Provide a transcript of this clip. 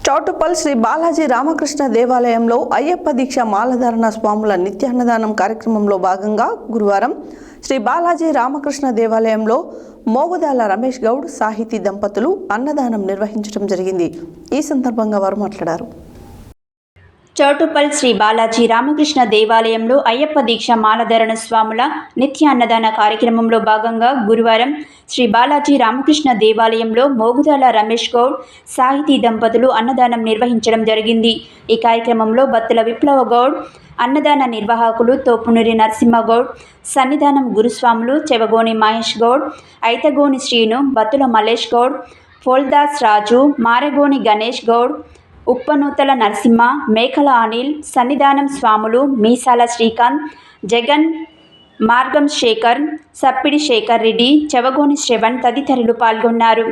చౌటుప్పల్ శ్రీ బాలాజీ రామకృష్ణ దేవాలయంలో అయ్యప్ప దీక్ష మాలధారణ స్వాముల నిత్యాన్నదానం కార్యక్రమంలో భాగంగా గురువారం శ్రీ బాలాజీ రామకృష్ణ దేవాలయంలో మోగుదాల రమేష్ గౌడ్ సాహితీ దంపతులు అన్నదానం నిర్వహించడం జరిగింది. ఈ సందర్భంగా వారు మాట్లాడారు. చౌటుప్పల్ శ్రీ బాలాజీ రామకృష్ణ దేవాలయంలో అయ్యప్ప దీక్ష మాలధారణ స్వాముల నిత్య అన్నదాన కార్యక్రమంలో భాగంగా గురువారం శ్రీ బాలాజీ రామకృష్ణ దేవాలయంలో మోగుదాల రమేష్ గౌడ్ సాహితీ దంపతులు అన్నదానం నిర్వహించడం జరిగింది. ఈ కార్యక్రమంలో బత్తుల విప్లవ గౌడ్, అన్నదాన నిర్వాహకులు తోపునూరి నరసింహగౌడ్, సన్నిధానం గురుస్వాములు చెవగోని మహేష్ గౌడ్, ఐతగోని శ్రీను, బత్తుల మల్లేష్ గౌడ్, ఫోల్దాస్ రాజు, మారెగోని గణేష్ గౌడ్, ఉప్పనూతల నరసింహ, మేకల అనిల్, సన్నిధానం స్వాములు మీసాల శ్రీకాంత్, జగన్, మార్గం శేఖర్, సప్పిడి శేఖర్ రెడ్డి, చెవగోని శ్రవణ్ తదితరులు పాల్గొన్నారు.